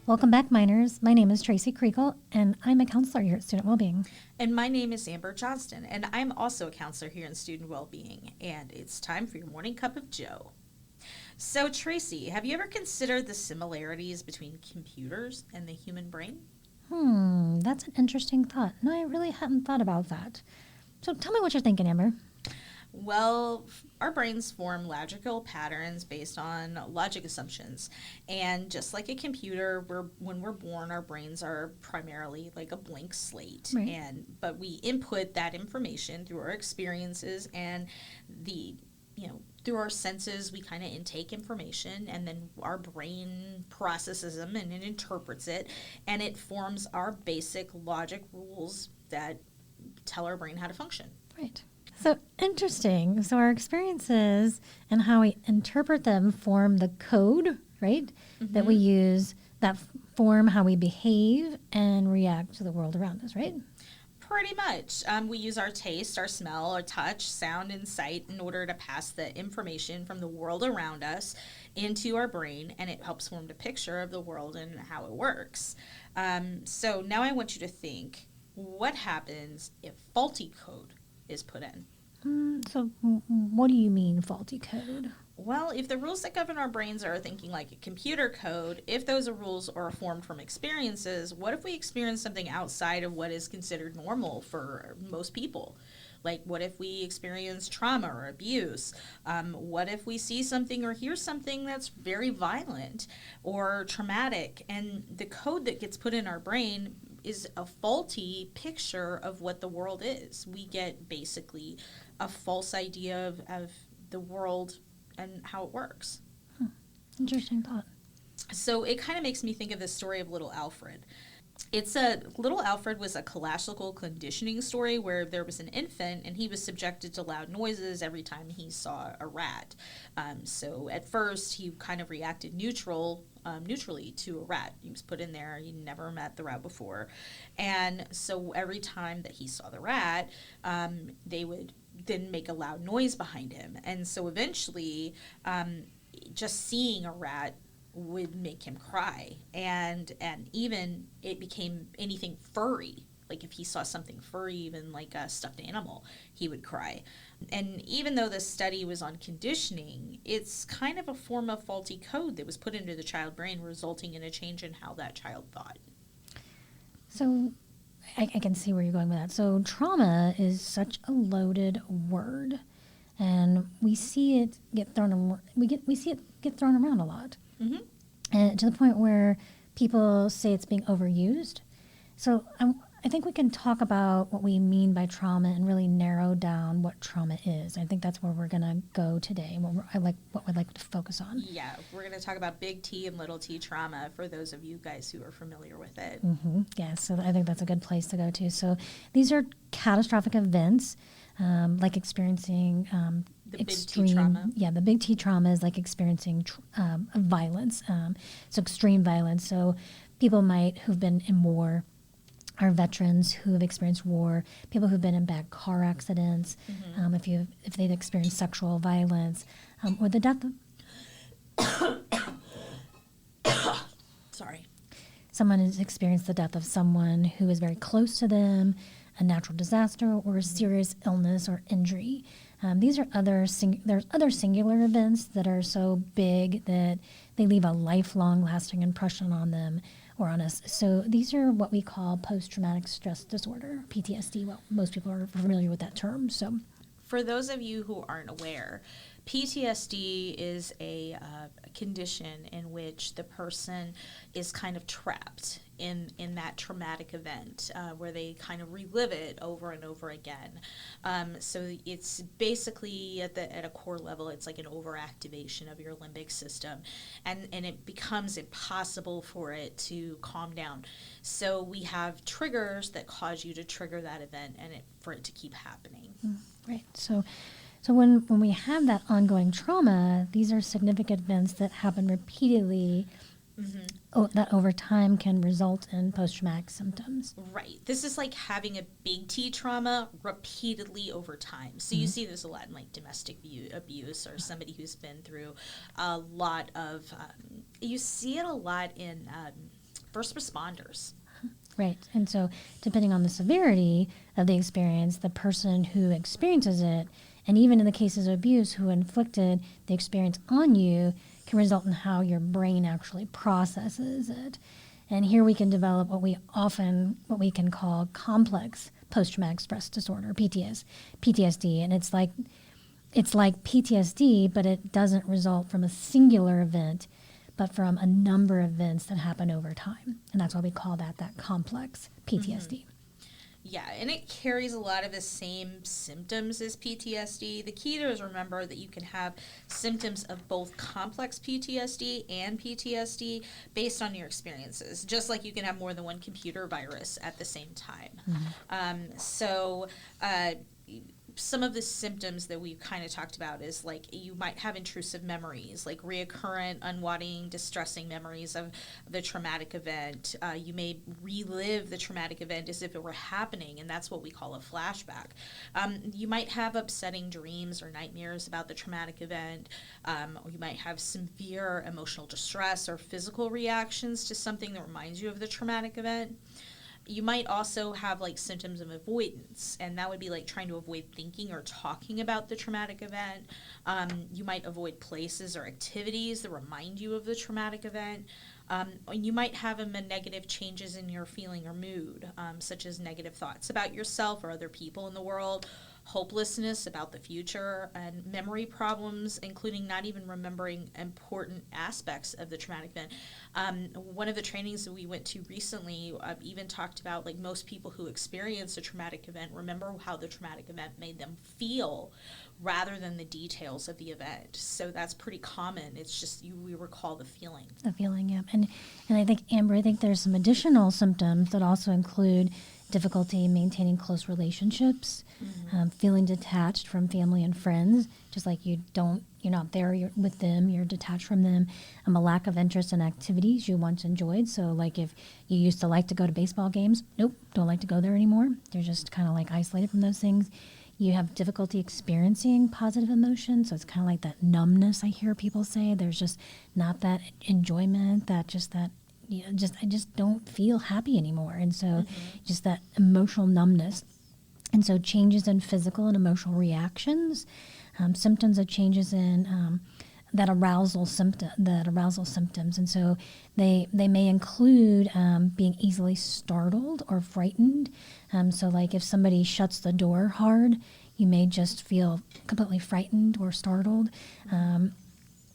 Welcome back, minors. My name is Tracy Kriegel, and I'm a counselor here at Student Wellbeing. And my name is Amber Johnston, and I'm also a counselor here in Student Wellbeing. And it's time for your morning cup of Joe. So, Tracy, have you ever considered the similarities between computers and the human brain? That's an interesting thought. No, I really hadn't thought about that. So tell me what you're thinking, Amber. Well, our brains form logical patterns based on logic assumptions. And just like a computer, when we're born, our brains are primarily like a blank slate. Right. But we input that information through our experiences and through our senses, we kind of intake information, and then our brain processes them and it interprets it, and it forms our basic logic rules that tell our brain how to function. Right. So interesting. So our experiences and how we interpret them form the code, right, that we use that form how we behave and react to the world around us, right? Pretty much. We use our taste, our smell, our touch, sound, and sight in order to pass the information from the world around us into our brain, and it helps form the picture of the world and how it works. So now I want you to think, what happens if faulty code is put in? So what do you mean faulty code? Well, if the rules that govern our brains are thinking like a computer code, if those rules are formed from experiences, what if we experience something outside of what is considered normal for most people? Like, what if we experience trauma or abuse? What if we see something or hear something that's very violent or traumatic? And the code that gets put in our brain is a faulty picture of what the world is. We get basically a false idea of the world and how it works. Interesting thought. So it kind of makes me think of the story of Little Alfred. Little Alfred was a classical conditioning story where there was an infant and he was subjected to loud noises every time he saw a rat. So at first he kind of reacted neutrally to a rat. He was put in there. He never met the rat before, and so every time that he saw the rat, they would then make a loud noise behind him, and so eventually, just seeing a rat would make him cry, and even it became anything furry. Like if he saw something furry, even like a stuffed animal, he would cry. And even though this study was on conditioning, it's kind of a form of faulty code that was put into the child brain, resulting in a change in how that child thought. So I can see where you're going with that. So trauma is such a loaded word, and we see it get thrown around. We see it get thrown around a lot, and to the point where people say it's being overused. So I think we can talk about what we mean by trauma and really narrow down what trauma is. I think that's where we're going to go today, and what we'd like to focus on. Yeah, we're going to talk about big T and little t trauma for those of you guys who are familiar with it. Yeah, so I think that's a good place to go to. So these are catastrophic events, like experiencing The big T trauma. Yeah, the big T trauma is like experiencing violence, so extreme violence. So people who've been in war, are veterans who have experienced war, people who've been in bad car accidents, if they've experienced sexual violence, or the death of Sorry. someone has experienced the death of someone who is very close to them, a natural disaster, or a serious illness or injury. These are there's other singular events that are so big that they leave a lifelong lasting impression on them or on us. So these are what we call post-traumatic stress disorder, PTSD. Well, most people are familiar with that term. So For those of you who aren't aware, PTSD is a condition in which the person is kind of trapped in that traumatic event where they kind of relive it over and over again. So it's basically at a core level, it's like an overactivation of your limbic system, and it becomes impossible for it to calm down. So we have triggers that cause you to trigger that event and for it to keep happening. right. So when we have that ongoing trauma, these are significant events that happen repeatedly that over time can result in post-traumatic symptoms. Right. This is like having a big T trauma repeatedly over time. So you see this a lot in like domestic abuse or somebody who's been through a lot of, you see it a lot in first responders. Right. And so, depending on the severity of the experience, the person who experiences it, and even in the cases of abuse, who inflicted the experience on you, can result in how your brain actually processes it. And here we can develop what we can call complex post-traumatic stress disorder, PTSD. And it's like PTSD, but it doesn't result from a singular event, but from a number of events that happen over time. And that's why we call that complex PTSD. Yeah, and it carries a lot of the same symptoms as PTSD. The key to is remember that you can have symptoms of both complex PTSD and PTSD based on your experiences, just like you can have more than one computer virus at the same time. Some of the symptoms that we've kind of talked about is like you might have intrusive memories, like reoccurrent, unwanting, distressing memories of the traumatic event. You may relive the traumatic event as if it were happening, and that's what we call a flashback. You might have upsetting dreams or nightmares about the traumatic event, or you might have severe emotional distress or physical reactions to something that reminds you of the traumatic event. You might also have like symptoms of avoidance, and that would be like trying to avoid thinking or talking about the traumatic event. You might avoid places or activities that remind you of the traumatic event. And you might have negative changes in your feeling or mood, such as negative thoughts about yourself or other people in the world, hopelessness about the future, and memory problems, including not even remembering important aspects of the traumatic event. One of the trainings that we went to recently even talked about like most people who experience a traumatic event remember how the traumatic event made them feel rather than the details of the event. So that's pretty common. It's just we recall the feeling. The feeling, yeah. And I think, Amber, there's some additional symptoms that also include difficulty maintaining close relationships, feeling detached from family and friends, just like you're not there with them, you're detached from them, a lack of interest in activities you once enjoyed. So like if you used to like to go to baseball games, nope, don't like to go there anymore. You're just kind of like isolated from those things. You have difficulty experiencing positive emotions. So it's kind of like that numbness I hear people say. There's just not that enjoyment, I just don't feel happy anymore. And so just that emotional numbness. And so changes in physical and emotional reactions, symptoms of changes in that arousal symptoms. And so they may include being easily startled or frightened. So like if somebody shuts the door hard, you may just feel completely frightened or startled.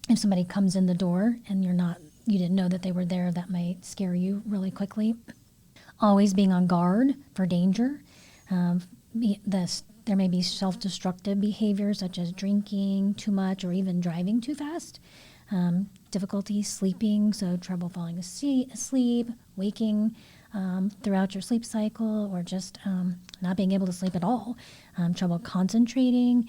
If somebody comes in the door and you didn't know that they were there, that might scare you really quickly. Always being on guard for danger. There may be self-destructive behaviors such as drinking too much or even driving too fast. Difficulty sleeping, so trouble falling asleep, waking throughout your sleep cycle, or just not being able to sleep at all. Trouble concentrating,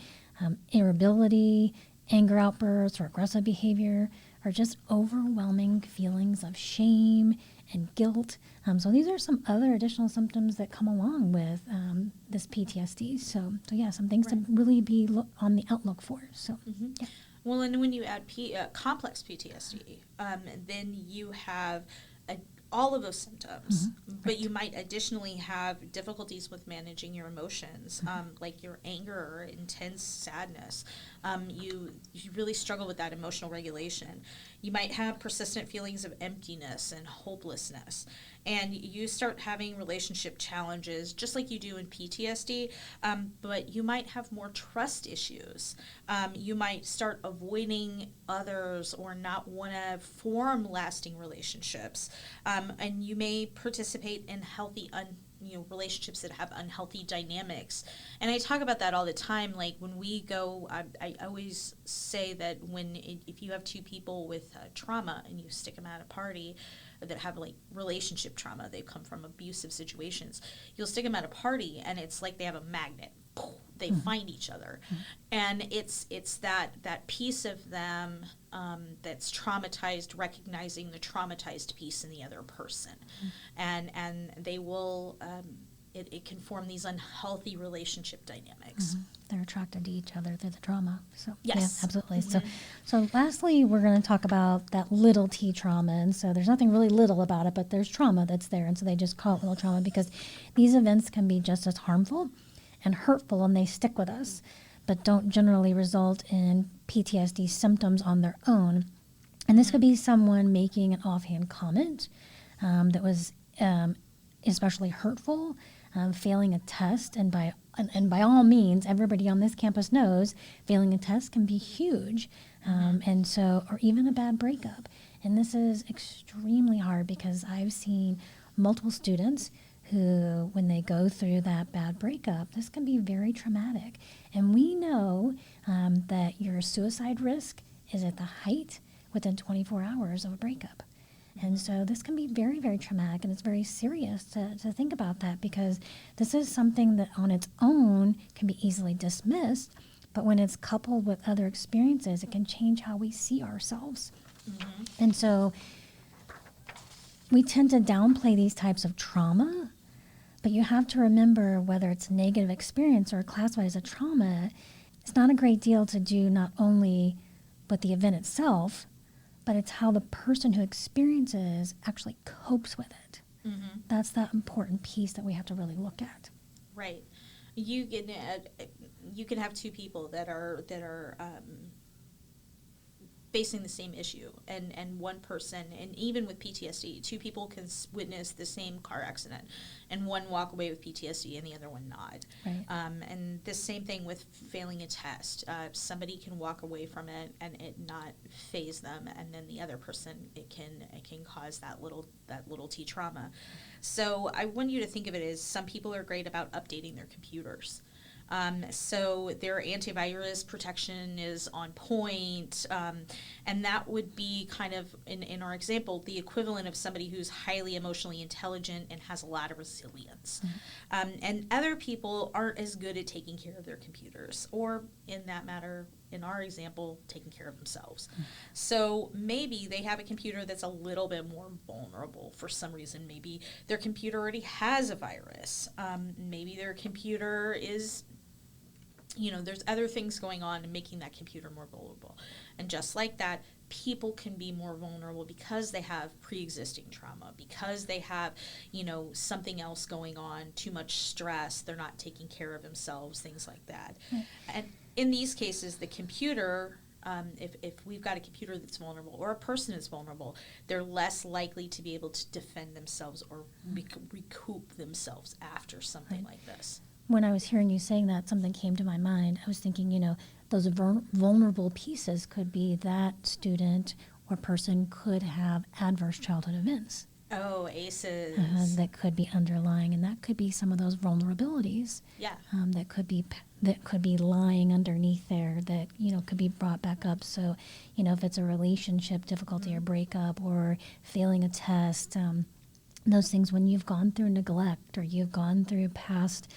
irritability, anger outbursts or aggressive behavior, or just overwhelming feelings of shame and guilt. So these are some other additional symptoms that come along with this PTSD. So yeah, some things to really be on the outlook for. So, yeah. Well, and when you add complex PTSD, then you have all of those symptoms, but you might additionally have difficulties with managing your emotions, like your anger or intense sadness. You really struggle with that emotional regulation. You might have persistent feelings of emptiness and hopelessness, and you start having relationship challenges just like you do in PTSD, but you might have more trust issues. You might start avoiding others or not want to form lasting relationships, and you may participate in relationships that have unhealthy dynamics. And I talk about that all the time. Like when we go, I always say that if you have two people with trauma and you stick them at a party that have like relationship trauma, they've come from abusive situations, you'll stick them at a party and it's like they have a magnet. They find each other, and it's that piece of them that's traumatized, recognizing the traumatized piece in the other person, and they will it can form these unhealthy relationship dynamics. They're attracted to each other through the trauma. So Yes. yeah, absolutely. So lastly, we're going to talk about that little t trauma. And so there's nothing really little about it, but there's trauma that's there. And so they just call it little trauma because these events can be just as harmful and hurtful, and they stick with us, but don't generally result in PTSD symptoms on their own. And this could be someone making an offhand comment that was especially hurtful, failing a test, and by all means, everybody on this campus knows failing a test can be huge, and so, or even a bad breakup. And this is extremely hard because I've seen multiple students who, when they go through that bad breakup, this can be very traumatic. And we know that your suicide risk is at the height within 24 hours of a breakup. And so this can be very, very traumatic, and it's very serious to think about that, because this is something that on its own can be easily dismissed, but when it's coupled with other experiences, it can change how we see ourselves. And so we tend to downplay these types of trauma, but you have to remember, whether it's a negative experience or classified as a trauma, it's not a great deal to do not only with the event itself, but it's how the person who experiences actually copes with it. That's that important piece that we have to really look at. Right. You can have two people that are facing the same issue, and one person, and even with PTSD, two people can witness the same car accident, and one walk away with PTSD and the other one not. Right. And the same thing with failing a test. Somebody can walk away from it and it not phase them, and then the other person, it can cause that little T trauma. So I want you to think of it as, some people are great about updating their computers. So their antivirus protection is on point, and that would be kind of, in our example, the equivalent of somebody who's highly emotionally intelligent and has a lot of resilience. And other people aren't as good at taking care of their computers, or in that matter, in our example, taking care of themselves. So maybe they have a computer that's a little bit more vulnerable for some reason. Maybe their computer already has a virus. Maybe their computer is, there's other things going on and making that computer more vulnerable. And just like that, people can be more vulnerable because they have pre-existing trauma, because they have, something else going on, too much stress, they're not taking care of themselves, things like that. And in these cases, the computer, if we've got a computer that's vulnerable, or a person is vulnerable, they're less likely to be able to defend themselves or recoup themselves after something like this. When I was hearing you saying that, something came to my mind. I was thinking, those vulnerable pieces could be that student or person could have adverse childhood events. Oh, ACEs. That could be underlying, and that could be some of those vulnerabilities. Yeah. That could be lying underneath there, that could be brought back up. So, if it's a relationship difficulty or breakup or failing a test, those things, when you've gone through neglect or you've gone through past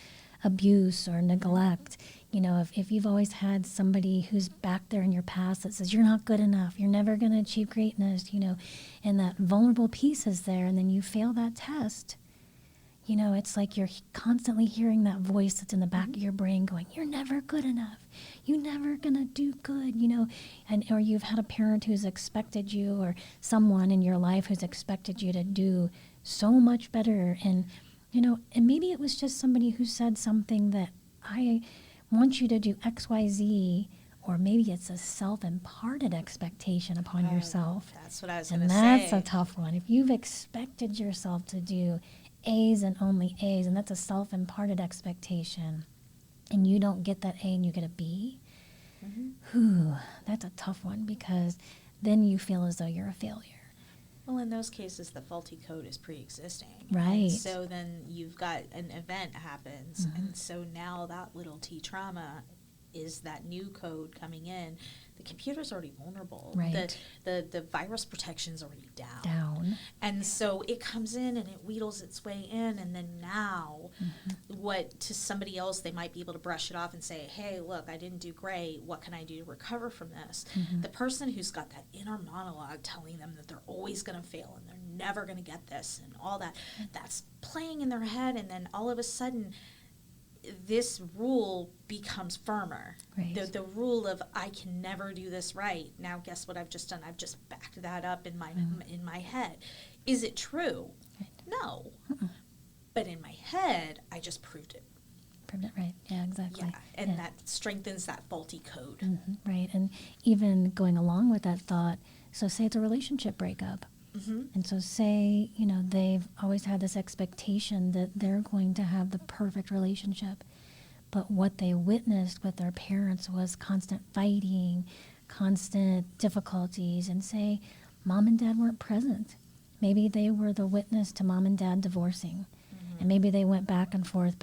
abuse or neglect, if you've always had somebody who's back there in your past that says you're not good enough, you're never going to achieve greatness, and that vulnerable piece is there, and then you fail that test, it's like you're constantly hearing that voice that's in the back of your brain going, you're never good enough, you're never going to do good, or you've had a parent who's expected you, or someone in your life who's expected you to do so much better, and maybe it was just somebody who said something that, I want you to do X, Y, Z, or maybe it's a self-imparted expectation upon yourself. That's what I was going to And say. that's a tough one. If you've expected yourself to do A's and only A's, and that's a self-imparted expectation, and you don't get that A and you get a B, that's a tough one, because then you feel as though you're a failure. Well, in those cases, the faulty code is pre-existing. Right. And so then you've got an event happens, and so now that little T trauma is that new code coming in. The computer's already vulnerable. Right. The virus protection's already down. And so it comes in and it wheedles its way in, and then now what, to somebody else, they might be able to brush it off and say, hey, look, I didn't do great. What can I do to recover from this? The person who's got that inner monologue telling them that they're always going to fail and they're never going to get this and all that. That's playing in their head. And then all of a sudden, this rule becomes firmer. Right. The rule of I can never do this right. Now, guess what I've just done? I've just backed that up in my head. Is it true? Right. No. But in my head, I just proved it. Proved it right. Yeah, exactly. Yeah, and that strengthens that faulty code. Right. And even going along with that thought, so say it's a relationship breakup. And so say, you know, they've always had this expectation that they're going to have the perfect relationship. But what they witnessed with their parents was constant fighting, constant difficulties, and say mom and dad weren't present. Maybe they were the witness to mom and dad divorcing. And maybe they went back and forth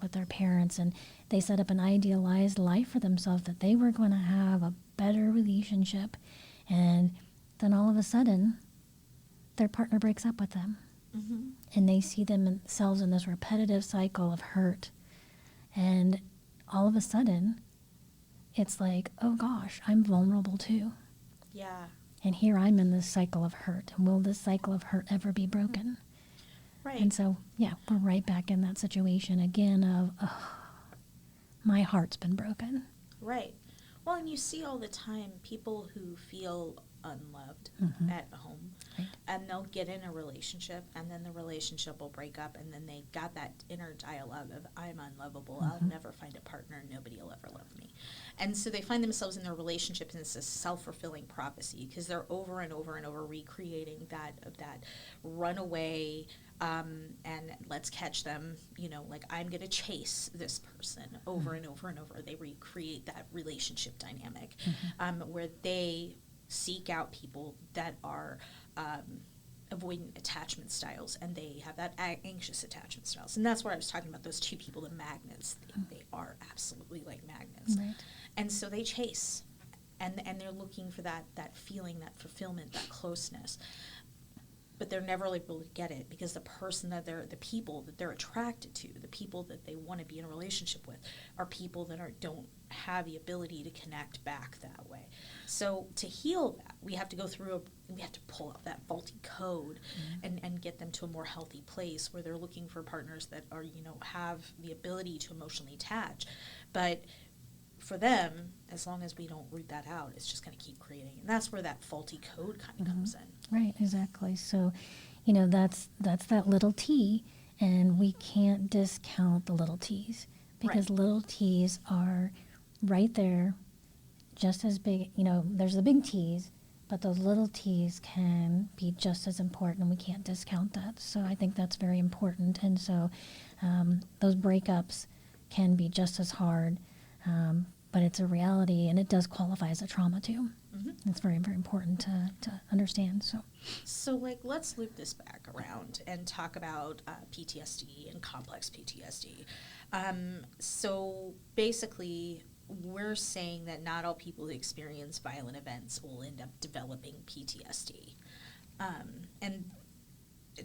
with their parents, and they set up an idealized life for themselves that they were going to have a better relationship. And then all of a sudden, their partner breaks up with them. And they see themselves in this repetitive cycle of hurt. And all of a sudden, it's like, oh gosh, I'm vulnerable too. Yeah. And here I'm in this cycle of hurt. And will this cycle of hurt ever be broken? Right. And so, yeah, we're right back in that situation again of, my heart's been broken. Right. Well, and you see all the time people who feel unloved at home, Right. and they'll get in a relationship, and then the relationship will break up, and then they got that inner dialogue of, I'm unlovable, I'll never find a partner, nobody will ever love me. And so they find themselves in their relationship, and it's a self-fulfilling prophecy, because they're over and over and over recreating that runaway, and let's catch them, you know, like I'm going to chase this person over and over and over. They recreate that relationship dynamic where they seek out people that are avoidant attachment styles, and they have that anxious attachment styles. And that's where I was talking about those two people, the magnets. They are absolutely like magnets. Right. And so they chase, and they're looking for that feeling, that fulfillment, that closeness. But they're never able to get it because the people that they're attracted to, the people that they want to be in a relationship with, are people that don't have the ability to connect back that way. So to heal that, we have to go through we have to pull out that faulty code and get them to a more healthy place where they're looking for partners that are, you know, have the ability to emotionally attach. But for them, as long as we don't root that out, it's just going to keep creating. And that's where that faulty code kind of comes in. Right, exactly. So, you know, that's that little t, and we can't discount the little t's because little t's are right there, just as big. You know, there's the big t's, but those little t's can be just as important, and we can't discount that. So I think that's very important. And so those breakups can be just as hard. But it's a reality, and it does qualify as a trauma too. It's very, very important to understand. So, like, let's loop this back around and talk about PTSD and complex PTSD. So basically, we're saying that not all people who experience violent events will end up developing PTSD. And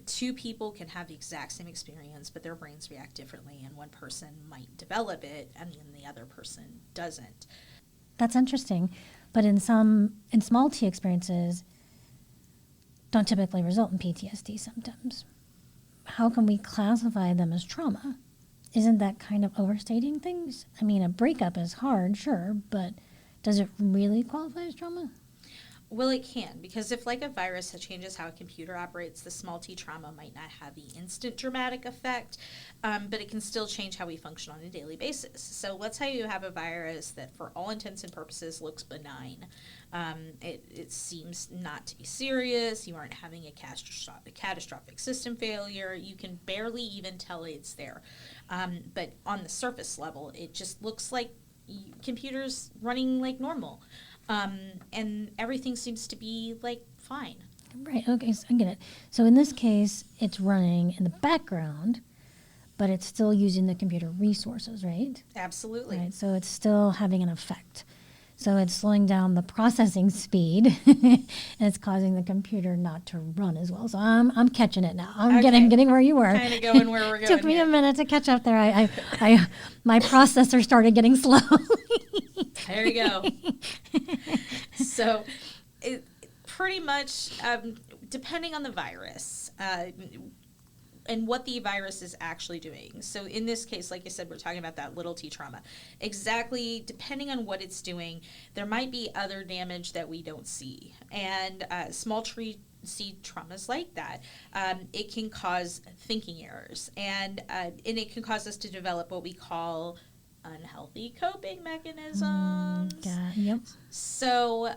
two people can have the exact same experience, but their brains react differently, and one person might develop it and then the other person doesn't. That's interesting. But in small T experiences don't typically result in PTSD symptoms. How can we classify them as trauma? Isn't that kind of overstating things? I mean, a breakup is hard, sure, but does it really qualify as trauma? Well, it can, because if like a virus that changes how a computer operates, the small t trauma might not have the instant dramatic effect, but it can still change how we function on a daily basis. So let's say you have a virus that for all intents and purposes looks benign. It seems not to be serious. You aren't having a catastrophic system failure. You can barely even tell it's there. But on the surface level, it just looks like computers running like normal. And everything seems to be, like, fine. Right, okay, so I get it. So in this case, it's running in the background, but it's still using the computer resources, right? Absolutely. Right, so it's still having an effect. So it's slowing down the processing speed, and it's causing the computer not to run as well. So I'm catching it now. I'm getting where you were. Kind of going where we're going. Took me a minute to catch up there. My processor started getting slow. There you go. So, pretty much, depending on the virus. And what the virus is actually doing. So in this case, like I said, we're talking about that little t trauma. Exactly, depending on what it's doing, there might be other damage that we don't see. And small seed traumas like that, it can cause thinking errors. And it can cause us to develop what we call unhealthy coping mechanisms. Yep. So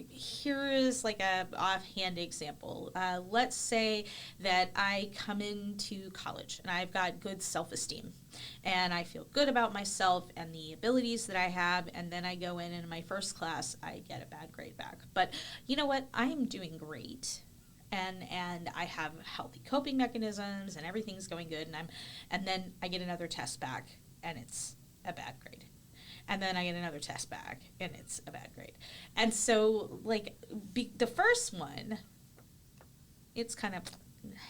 here is like a offhand example. Let's say that I come into college and I've got good self-esteem and I feel good about myself and the abilities that I have, and then I go in and in my first class I get a bad grade back. But you know what? I am doing great. And I have healthy coping mechanisms and everything's going good, and then I get another test back and it's a bad grade. And then I get another test back and it's a bad grade. And so like the first one, it's kind of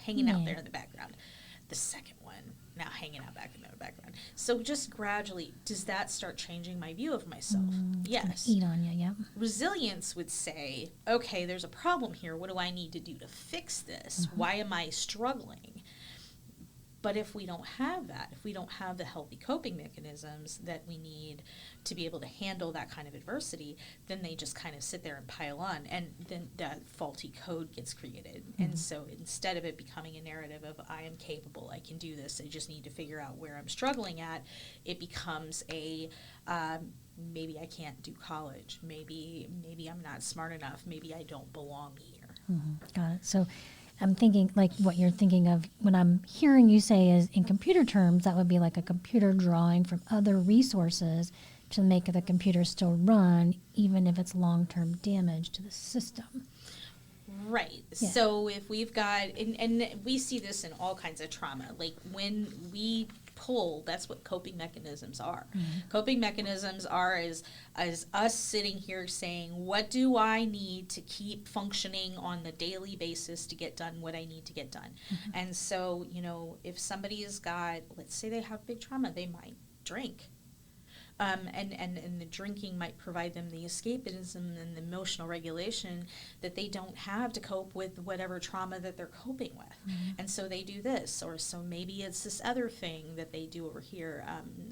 hanging out there in the background. The second one, now hanging out back in the background. So just gradually, does that start changing my view of myself? Yes. Eat on you, yeah. Resilience would say, okay, there's a problem here. What do I need to do to fix this? Why am I struggling? But if we don't have that, if we don't have the healthy coping mechanisms that we need to be able to handle that kind of adversity, then they just kind of sit there and pile on, and then that faulty code gets created. And so instead of it becoming a narrative of I am capable, I can do this, I just need to figure out where I'm struggling at, it becomes a maybe I can't do college, maybe I'm not smart enough, maybe I don't belong here. Got it. So I'm thinking like what you're thinking of when I'm hearing you say is in computer terms, that would be like a computer drawing from other resources to make the computer still run, even if it's long-term damage to the system. Right. Yeah. So if we've got, and we see this in all kinds of trauma, like when we pull, that's what coping mechanisms are. Coping mechanisms are as us sitting here saying, what do I need to keep functioning on the daily basis to get done what I need to get done? And so, you know, if somebody has got, let's say they have big trauma, they might drink. And the drinking might provide them the escapism and the emotional regulation that they don't have to cope with whatever trauma that they're coping with. And so they do this, or so maybe it's this other thing that they do over here,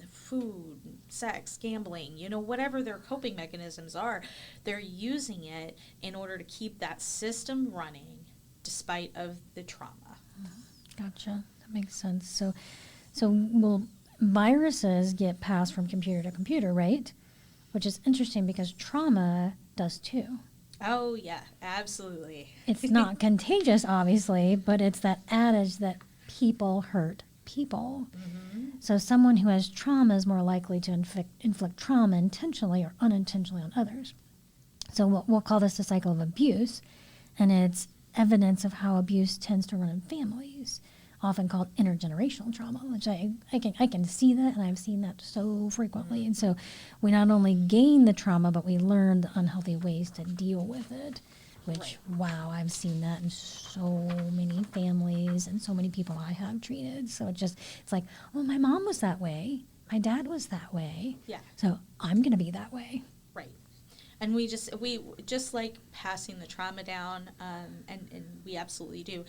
food, sex, gambling, you know, whatever their coping mechanisms are, they're using it in order to keep that system running despite of the trauma. Gotcha. That makes sense. So well, viruses get passed from computer to computer, right? Which is interesting because trauma does too. Oh, yeah, absolutely. It's not contagious, obviously, but it's that adage that people hurt people. So someone who has trauma is more likely to inflict trauma intentionally or unintentionally on others. So we'll call this a cycle of abuse, and it's evidence of how abuse tends to run in families, often called intergenerational trauma, which I can see that, and I've seen that so frequently. And so we not only gain the trauma, but we learn the unhealthy ways to deal with it, which, wow, I've seen that in so many families and so many people I have treated. So it's like, oh, my mom was that way. My dad was that way. Yeah. So I'm going to be that way. Right. And we just like passing the trauma down, and we absolutely do.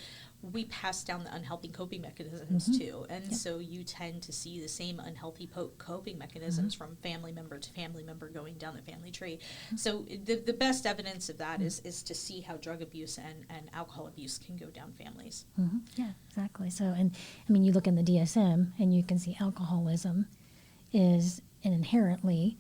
We pass down the unhealthy coping mechanisms too. And so you tend to see the same unhealthy coping mechanisms from family member to family member going down the family tree. So the best evidence of that is to see how drug abuse and alcohol abuse can go down families. Yeah, exactly. So, and I mean, you look in the DSM and you can see alcoholism is an inherently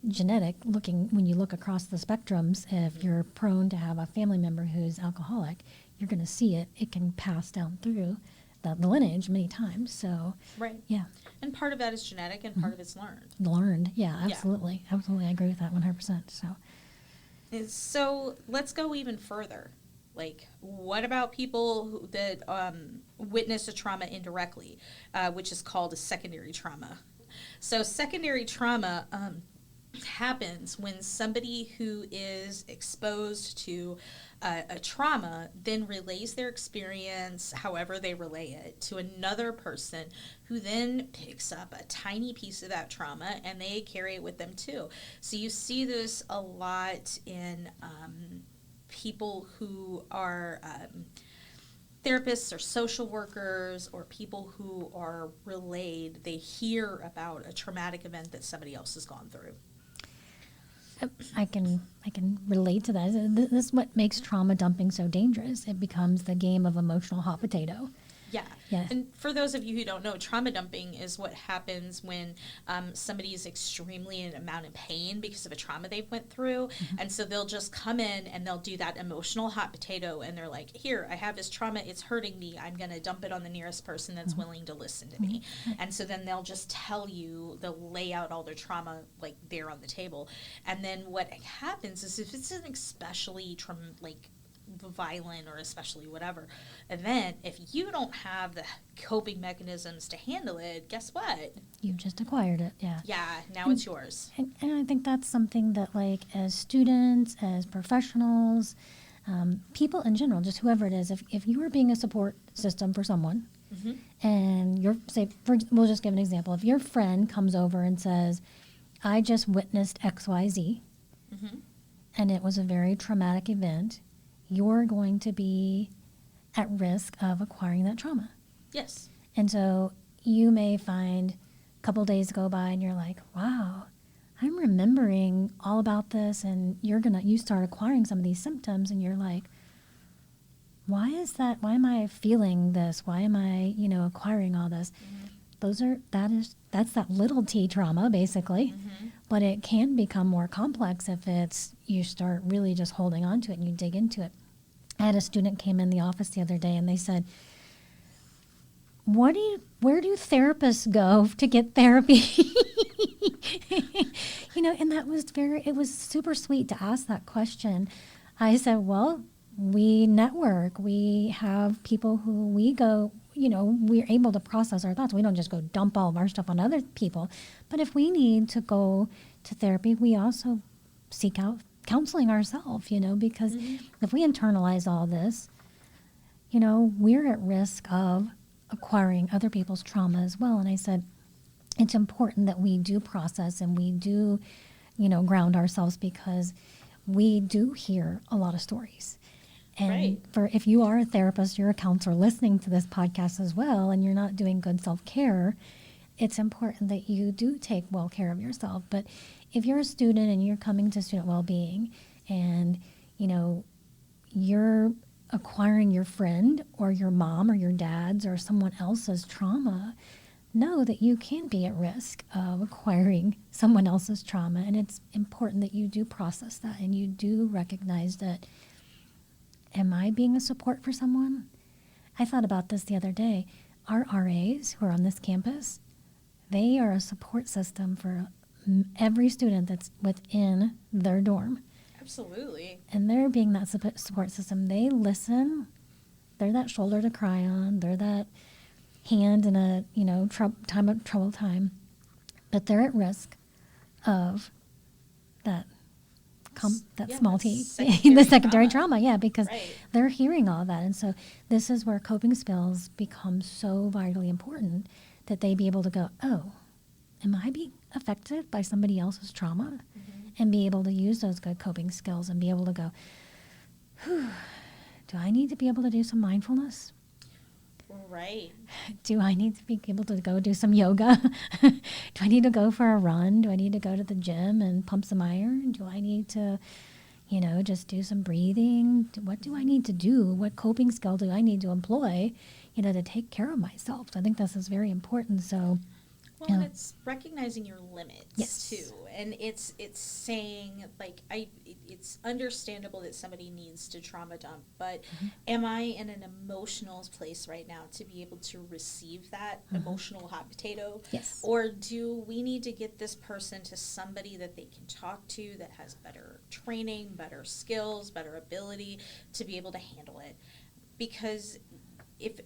genetic looking. When you look across the spectrums, if you're prone to have a family member who's alcoholic, you're going to see it. It can pass down through the lineage many times. So, right. Yeah. And part of that is genetic and part of it's learned. Learned. Yeah, absolutely. Yeah. Absolutely. I agree with that 100%. So let's go even further. Like, what about people that witness a trauma indirectly, which is called a secondary trauma? So secondary trauma happens when somebody who is exposed to a trauma then relays their experience, however they relay it, to another person who then picks up a tiny piece of that trauma and they carry it with them too. So you see this a lot in people who are therapists or social workers or people who are relayed, they hear about a traumatic event that somebody else has gone through. I can relate to that. This is what makes trauma dumping so dangerous. It becomes the game of emotional hot potato. Yeah. Yes. And for those of you who don't know, trauma dumping is what happens when somebody is extremely in amount of pain because of a trauma they've went through. Mm-hmm. And so they'll just come in and they'll do that emotional hot potato. And they're like, here, I have this trauma. It's hurting me. I'm going to dump it on the nearest person that's willing to listen to me. And so then they'll just tell you, they'll lay out all their trauma like there on the table. And then what happens is if it's an especially violent or especially whatever event, if you don't have the coping mechanisms to handle it, guess what? You've just acquired it, yeah. Yeah, now it's yours. And I think that's something that, like, as students, as professionals, people in general, just whoever it is, if you are being a support system for someone, and we'll just give an example. If your friend comes over and says, I just witnessed XYZ, and it was a very traumatic event, you're going to be at risk of acquiring that trauma. Yes. And so you may find a couple days go by and you're like, wow, I'm remembering all about this, and you start acquiring some of these symptoms, and you're like, why is that? Why am I feeling this? Why am I, acquiring all this? That's that little t trauma, basically. But it can become more complex if you start really just holding on to it and you dig into it. I had a student came in the office the other day and they said, where do therapists go to get therapy? And it was super sweet to ask that question. I said, well, we network. We have people who we go, we're able to process our thoughts. We don't just go dump all of our stuff on other people. But if we need to go to therapy, we also seek out counseling ourselves, because if we internalize all this, we're at risk of acquiring other people's trauma as well. And I said, it's important that we do process and we do, ground ourselves, because we do hear a lot of stories. And if you are a therapist, you're a counselor listening to this podcast as well, and you're not doing good self-care, it's important that you do take well care of yourself. But if you're a student and you're coming to student well-being and, you're acquiring your friend or your mom or your dad's or someone else's trauma, know that you can be at risk of acquiring someone else's trauma. And it's important that you do process that and you do recognize that, am I being a support for someone? I thought about this the other day. Our RAs who are on this campus, they are a support system for every student that's within their dorm. Absolutely. And they're being that support system. They listen. They're that shoulder to cry on. They're that hand in a, trouble time. But they're at risk of that small t, the secondary trauma, because they're hearing all that. And so this is where coping skills become so vitally important, that they be able to go, oh, am I being affected by somebody else's trauma? And be able to use those good coping skills and be able to go, whew, do I need to be able to do some mindfulness? Right. Do I need to be able to go do some yoga? Do I need to go for a run? Do I need to go to the gym and pump some iron? Do I need to, just do some breathing? What do I need to do? What coping skill do I need to employ, to take care of myself? So I think this is very important. So, well, and it's recognizing your limits too, and it's saying it's understandable that somebody needs to trauma dump, but am I in an emotional place right now to be able to receive that emotional hot potato? Yes. Or do we need to get this person to somebody that they can talk to that has better training, better skills, better ability to be able to handle it? Because if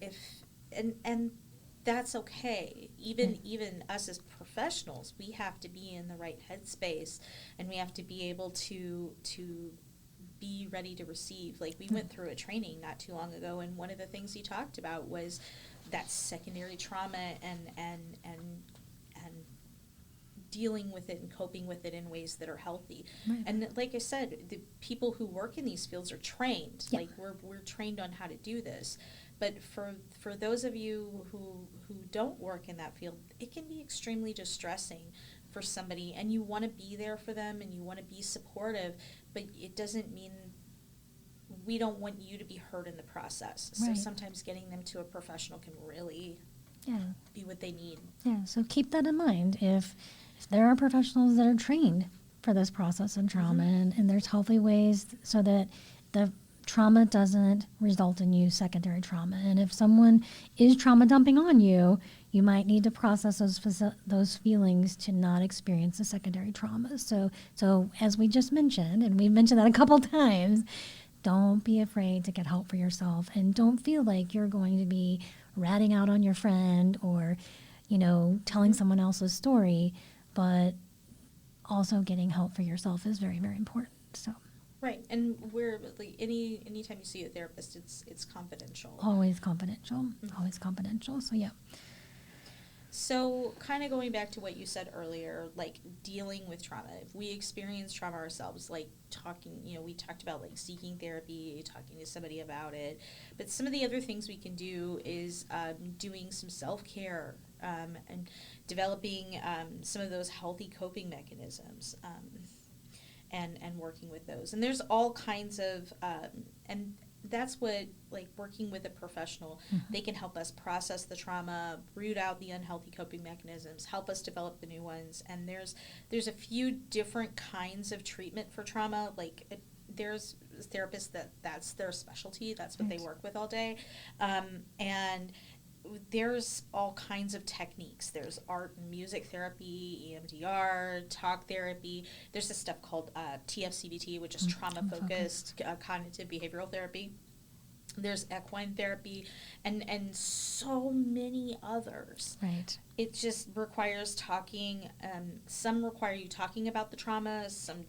that's okay. Even us as professionals, we have to be in the right headspace, and we have to be able to be ready to receive. Like, we went through a training not too long ago, and one of the things he talked about was that secondary trauma and dealing with it and coping with it in ways that are healthy. Right. And like I said, the people who work in these fields are trained. Yeah. Like we're trained on how to do this. But for those of you who don't work in that field, it can be extremely distressing for somebody, and you want to be there for them and you want to be supportive, but it doesn't mean we don't want you to be hurt in the process. So Right. sometimes getting them to a professional can really Yeah. be what they need. Yeah, so keep that in mind. If there are professionals that are trained for this process of trauma, and there's healthy ways so that the trauma doesn't result in you secondary trauma. And if someone is trauma dumping on you, you might need to process those feelings to not experience the secondary trauma. So as we just mentioned, and we've mentioned that a couple times, don't be afraid to get help for yourself, and don't feel like you're going to be ratting out on your friend or, telling someone else's story, but also getting help for yourself is very, very important. So Right, and we're like anytime you see a therapist, it's confidential. always confidential, always confidential. So yeah. So kind of going back to what you said earlier, like dealing with trauma. If we experience trauma ourselves, like talking, we talked about like seeking therapy, talking to somebody about it. But some of the other things we can do is doing some self-care and developing some of those healthy coping mechanisms. And working with those. And there's all kinds of, and that's what, like working with a professional, they can help us process the trauma, root out the unhealthy coping mechanisms, help us develop the new ones. And there's a few different kinds of treatment for trauma. Like there's therapists that's their specialty, that's what they work with all day. And there's all kinds of techniques. There's art and music therapy, EMDR, talk therapy. There's this stuff called TFCBT, which is trauma-focused cognitive behavioral therapy. There's equine therapy, and so many others. Right. It just requires talking. Some require you talking about the trauma. Some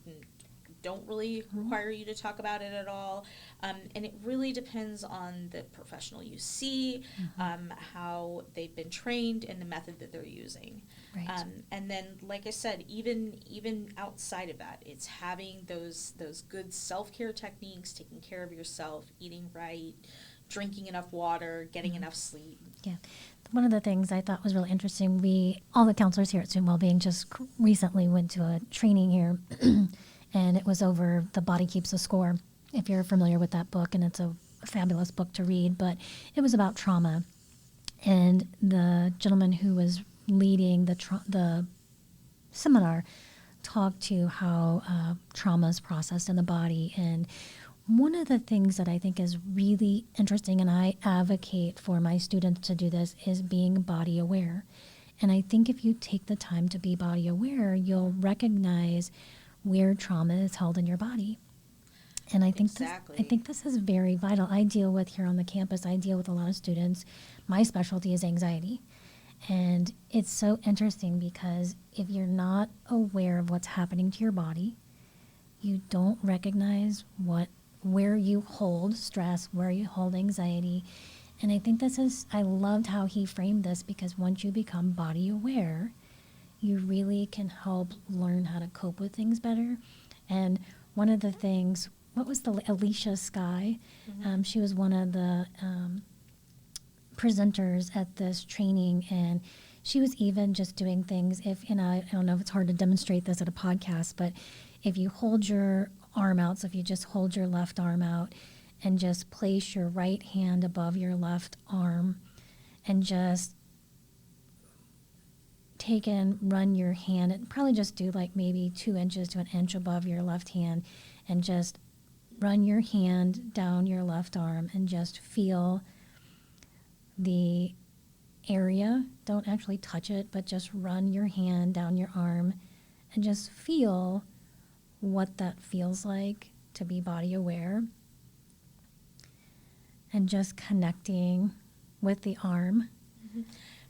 don't really require you to talk about it at all. And it really depends on the professional you see, how they've been trained, and the method that they're using. Right. And then, like I said, even outside of that, it's having those good self-care techniques, taking care of yourself, eating right, drinking enough water, getting enough sleep. Yeah. One of the things I thought was really interesting, all the counselors here at Student Wellbeing just recently went to a training here, and it was over The Body Keeps a Score, if you're familiar with that book, and it's a fabulous book to read, but it was about trauma. And the gentleman who was leading the seminar talked to how trauma is processed in the body. And one of the things that I think is really interesting, and I advocate for my students to do this, is being body aware. And I think if you take the time to be body aware, you'll recognize where trauma is held in your body. And I think this is very vital. I deal with here on the campus, I deal with a lot of students. My specialty is anxiety. And it's so interesting because if you're not aware of what's happening to your body, you don't recognize where you hold stress, where you hold anxiety. And I think I loved how he framed this, because once you become body aware, you really can help learn how to cope with things better. And one of the things, what was Alicia Skye? She was one of the presenters at this training, and she was even just doing things I don't know if it's hard to demonstrate this at a podcast, but if you hold your arm out, so if you just hold your left arm out and just place your right hand above your left arm and just run your hand, and probably just do like maybe 2 inches to 1 inch above your left hand, and just run your hand down your left arm and just feel the area. Don't actually touch it, but just run your hand down your arm and just feel what that feels like to be body aware, and just connecting with the arm.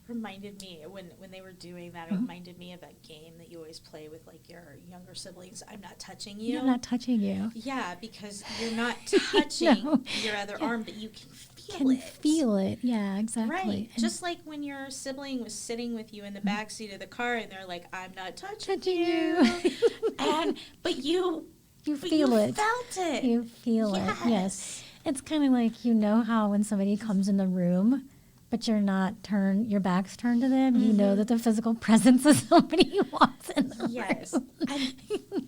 Reminded me when they were doing that, it reminded me of that game that you always play with like your younger siblings. I'm not touching you. I'm not touching you. Yeah, because you're not touching your other arm, but you can feel can it. feel it. Yeah, exactly. Right. And Just like when your sibling was sitting with you in the back seat of the car and they're like, I'm not touching touching you. you. But you feel it. felt it. You feel it. Yes. It's kind of like, you know how when somebody comes in the room, but you're not your back's turned to them, you know that the physical presence of somebody walks in the Yes. room. And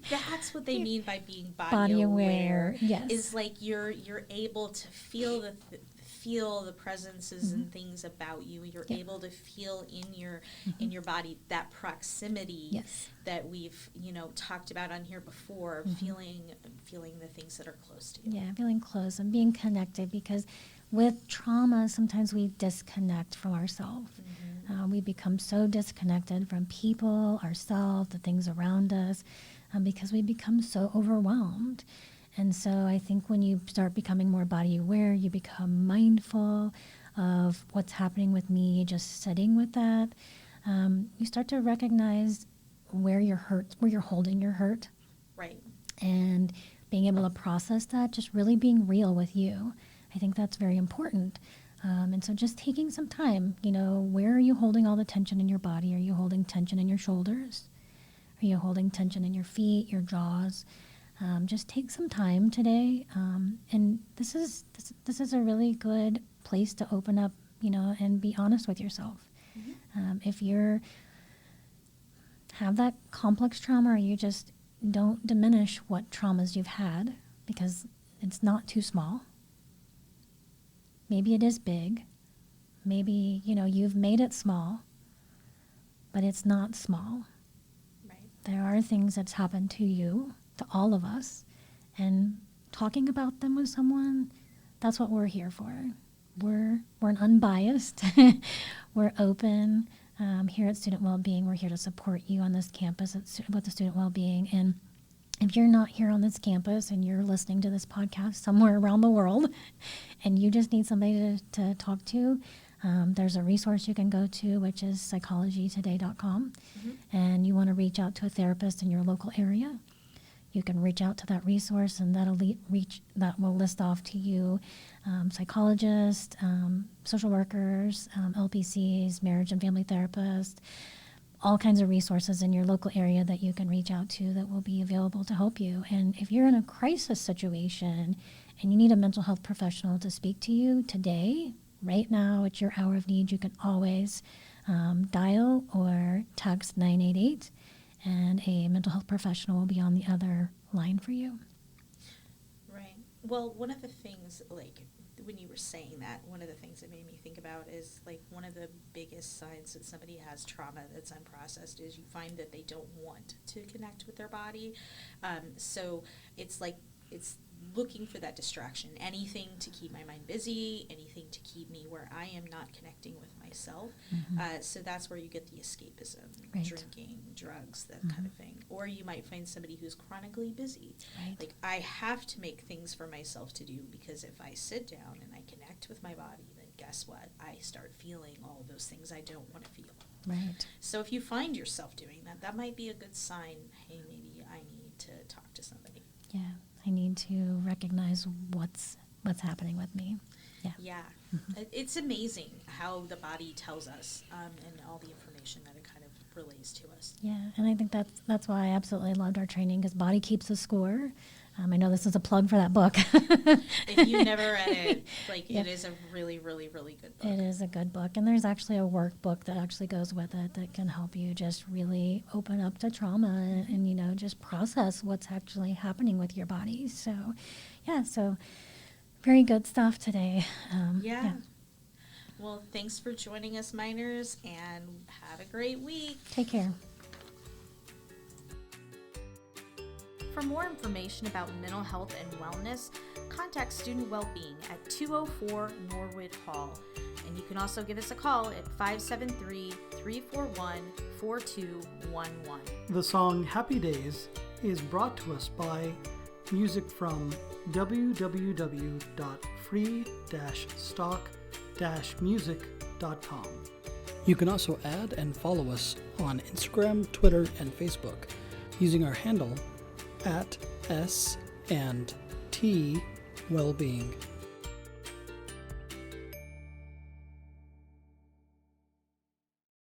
that's what they mean by being Body aware. Yes. Is like you're able to feel the presences and things about you. You're able to feel in your body that proximity Yes. that we've talked about on here before. Feeling the things that are close to you. Yeah, feeling close and being connected, because with trauma, sometimes we disconnect from ourselves. We become so disconnected from people, ourselves, the things around us, because we become so overwhelmed. And so I think when you start becoming more body aware, you become mindful of what's happening with me, just sitting with that. You start to recognize where you're hurt, where you're holding your hurt. Right. And being able to process that, just really being real with you. I think that's very important. And so just taking some time, where are you holding all the tension in your body? Are you holding tension in your shoulders? Are you holding tension in your feet, your jaws? Just take some time today. And this is a really good place to open up, and be honest with yourself. If you're have that complex trauma, or you just don't diminish what traumas you've had, because it's not too small. Maybe it is big. Maybe, you've made it small, but it's not small. Right. There are things that's happened to you, to all of us, and talking about them with someone, that's what we're here for. We're an unbiased, we're open. Here at Student Wellbeing, we're here to support you on this campus with the Student Wellbeing. And if you're not here on this campus and you're listening to this podcast somewhere around the world and you just need somebody to talk to, there's a resource you can go to, which is psychologytoday.com. And you want to reach out to a therapist in your local area, you can reach out to that resource, and that will list off to you psychologists, social workers, LPCs, marriage and family therapists, all kinds of resources in your local area that you can reach out to that will be available to help you. And if you're in a crisis situation and you need a mental health professional to speak to you today, right now, it's your hour of need, you can always dial or text 988, and a mental health professional will be on the other line for you. Right. Well, one of the things, like, when you were saying that, one of the things that made me think about is, like, one of the biggest signs that somebody has trauma that's unprocessed is you find that they don't want to connect with their body. So it's like, it's looking for that distraction, anything to keep my mind busy, anything to keep me where I am not connecting with myself. So that's where you get the escapism, Right. drinking, drugs, that kind of thing. Or you might find somebody who's chronically busy. Right. Like, I have to make things for myself to do, because if I sit down and I connect with my body, then guess what? I start feeling all those things I don't want to feel. Right. So if you find yourself doing that, that might be a good sign, hey, maybe I need to talk to somebody. Yeah. I need to recognize what's happening with me. Yeah. Yeah. It's amazing how the body tells us, and all the information that it kind of relays to us. Yeah, and I think that's why I absolutely loved our training, because Body Keeps the Score. I know this is a plug for that book. If you've never read it, like, Yeah. it is a really, really, really good book. It is a good book, and there's actually a workbook that actually goes with it that can help you just really open up to trauma and just process what's actually happening with your body. So, yeah, very good stuff today. Yeah. Well, thanks for joining us, minors, and have a great week. Take care. For more information about mental health and wellness, contact Student Wellbeing at 204 Norwood Hall. And you can also give us a call at 573-341-4211. The song Happy Days is brought to us by music from www.free-stock-music.com. You can also add and follow us on Instagram, Twitter, and Facebook using our handle @S&T Wellbeing.